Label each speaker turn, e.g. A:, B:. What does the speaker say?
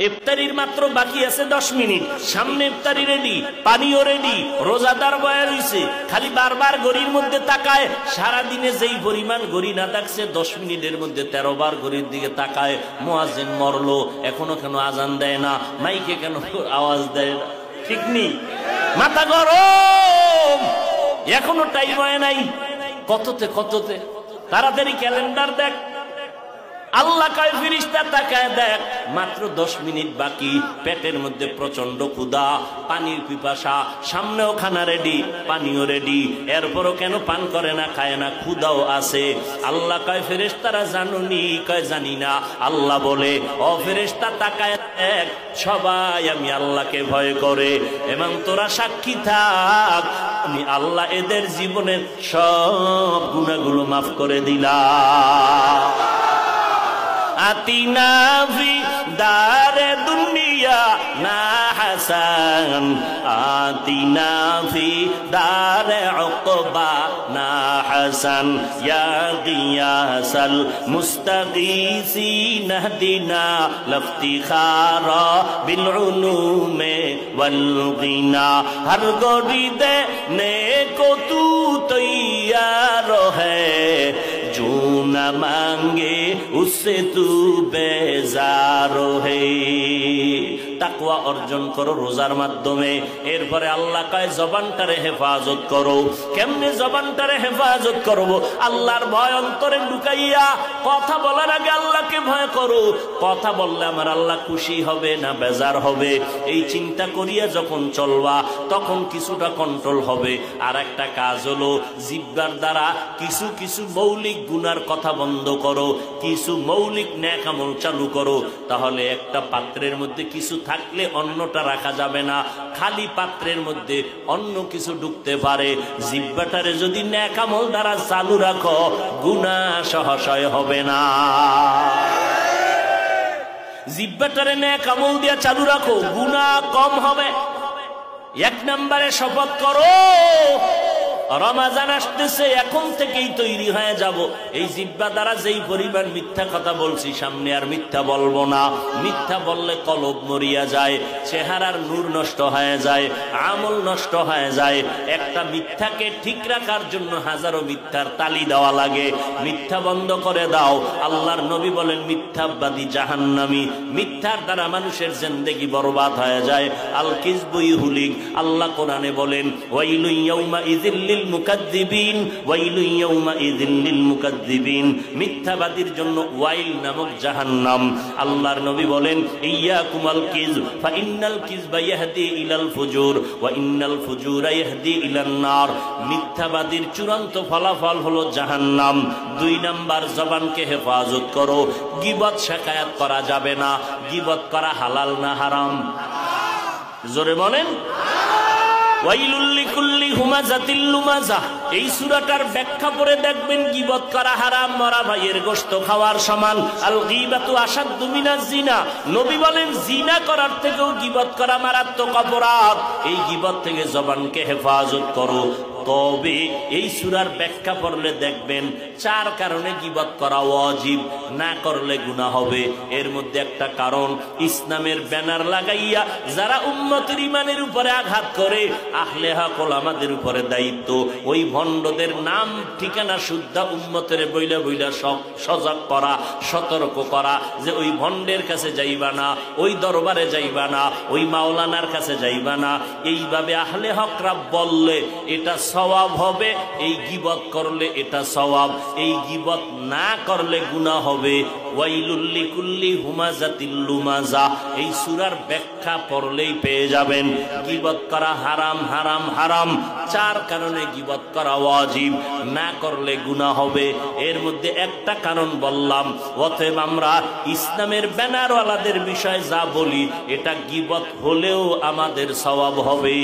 A: ইফতারির মাত্র বাকি আছে 10 মিনিট, সামনে ইফতারি রেডি, পানিও রেডি, রোজাদার বয়া রইছে, খালি বারবার ঘড়ির মধ্যে তাকায়। সারা দিনে যেই পরিমাণ ঘড়ি না থাকছে 10 মিনিটের মধ্যে 13 বার ঘড়ির দিকে তাকায়। মুয়াজ্জিন মরলো, এখনো কেন আজান দেয় না, মাইকে কেন আওয়াজ দেয় না? ঠিক নেই, মাথা গরম, এখনো টাইম হয় নাই। কততে কততে তাড়াতাড়ি ক্যালেন্ডার দেখ। আল্লাহ কয় ফেরেশতা তাকায় দেখ, মাত্র 10 মিনিট বাকি, পেটের মধ্যে প্রচন্ড ক্ষুধা, পানির পিপাসা, সামনেও খানা রেডি, পানিও রেডি, এরপরও কেন পান করে না, খায় না, ক্ষুধাও আছে। আল্লাহ কয় ফেরেশতারা জানুনি? কয় জানি না। আল্লাহ বলে, ও ফেরেশতা তাকায় দেখ, সবাই আমি আল্লাহকে ভয় করে, এবং তোরা সাক্ষী থাক, আমি আল্লাহ এদের জীবনের সব গুনাহগুলো মাফ করে দিলাম। আতিনা ফি দারে দুনিয়া না হাসান, আতিনা ফি দারে উকবা না হাসান, ইয়া গিয়াসাল মুস্তাগীসিন হদিনা লফতিখারা বিল উলুমে ওয়াল গিনা। হর গরি দে নেকো তু তৈয়ার হ্যায়, जो न मांगे उससे तू बेजार है। তাকওয়া অর্জন করো রোজার মাধ্যমে। এরপরে আল্লাহ কয় জবানটারে হেফাজত করো। কেমনে জবানটারে হেফাজত করব? আল্লাহর ভয় অন্তরে ঢুকাইয়া কথা বলার আগে আল্লাহকে ভয় করো। কথা বললে আমার আল্লাহ খুশি হবে না বেজার হবে, এই চিন্তা করিয়া যখন চলবা তখন কিছুটা কন্ট্রোল হবে। আর একটা কাজ হলো জিহ্বার দ্বারা কিছু কিছু মৌলিক গুনার কথা বন্ধ করো, কিছু মৌলিক নেক আমল চালু করো। তাহলে একটা পাত্রের মধ্যে কিছু থাকলে অন্যটা রাখা যাবে না, খালি পাত্রের মধ্যে অন্য কিছু ঢুকতে পারে। জিহ্বাটারে যদি নেক আমল দ্বারা চালু রাখো, গুনাহ সহজে হবে না। জিহ্বাটারে নেক আমল দিয়া চালু রাখো, গুনাহ কম হবে। 1 নম্বরে শপথ করো, রমাজান আসতেছে, এখন থেকেই তৈরি হয়ে যাব। এই জিহ্বা দ্বারা যেই পরিমাণ মিথ্যা কথা বলছি, সামনে আর মিথ্যা বলবো না। মিথ্যা বললে কলব মরিয়া যায়, চেহারার নূর নষ্ট হয়ে যায়, আমল নষ্ট হয়ে যায়। একটা মিথ্যাকে ঠিক রাখার জন্য হাজারো মিথ্যার তালি দেওয়া লাগে। মিথ্যা বন্ধ করে দাও। আল্লাহর নবী বলেন, মিথ্যাবাদী জাহান্নামী। মিথ্যার দ্বারা মানুষের জিন্দেগি বরবাদ হয়ে যায়। আল কিযবু ইহুলিক। আল্লাহ কোরআনে বলেন, ওয়াইলু ইয়াউমা ইযিল মুকাদ্দিবিন, ওয়াইলু ইয়াউমাইযিন লিল মুকাদ্দিবিন। মিথ্যাবাদীর জন্য ওয়াইল নামক জাহান্নাম। আল্লাহর নবী বলেন, ইয়াকুমাল কিযব ফা ইন্নাল কিযবা ইয়াহদি ইলাল ফুজুর ওয়া ইন্নাল ফুজুরা ইয়াহদি ইলান নার। মিথ্যাবাদীর চূড়ান্ত ফলাফল হলো জাহান্নাম। 2 নাম্বার, জবানকে হেফাজত করো। গীবত শিকায়াত করা যাবে না। গীবত করা হালাল না হারাম? জোরে বলেন। ওয়াইলুল লিকুল্লি হুমাযাতিল লুমাযা। এই সূরাটার ব্যাখ্যা পড়ে দেখবেন গীবত করা হারাম, মরা ভাইয়ের গোশত খাওয়ার সমান। আল গীবাতু আশাদ্দু মিনাজ জিনা। নবী বলেন, জিনা করার থেকেও গীবত করা মারাত্মক অপরাধ। এই গীবত থেকে জবানকে হেফাজত করো। তবে এই সূরার ব্যাখ্যা পড়লে দেখবেন 4 কারণে গীবত করা ওয়াজিব, না করলে গুনাহ হবে। এর মধ্যে একটা কারণ, ইসলামের ব্যানার লাগাইয়া যারা উম্মতের ঈমানের উপরে আঘাত করে, আহলে হক ওলামাদের উপরে দায়িত্ব ওই ভণ্ডদের নাম ঠিকানা শুদ্ধা উম্মতের বইলা বইলা সজাগ করা, সতর্ক করা, যে ওই ভণ্ডের কাছে যাইবা না, ওই দরবারে যাইবা না, ওই মাওলানার কাছে যাইবা না। এইভাবে আহলে হকরা বললে এটা সওয়াব হবে, এই গীবত করলে এটা সওয়াব, এই গীবত না করলে গুনাহ হবে। ওয়াইলুল লিকুল্লি হুমাযাতিল লুমাযা। এই সূরার ব্যাখ্যা পড়লেই পেয়ে যাবেন গীবত করা হারাম, হারাম, হারাম। 4 কারণে গীবত করা ওয়াজিব, না করলে গুনাহ হবে। এর মধ্যে একটা কারণ বললাম। অতএব আমরা ইসলামের ব্যানারওয়ালাদের বিষয়ে যা বলি, এটা গীবত হলেও আমাদের সওয়াব হবে।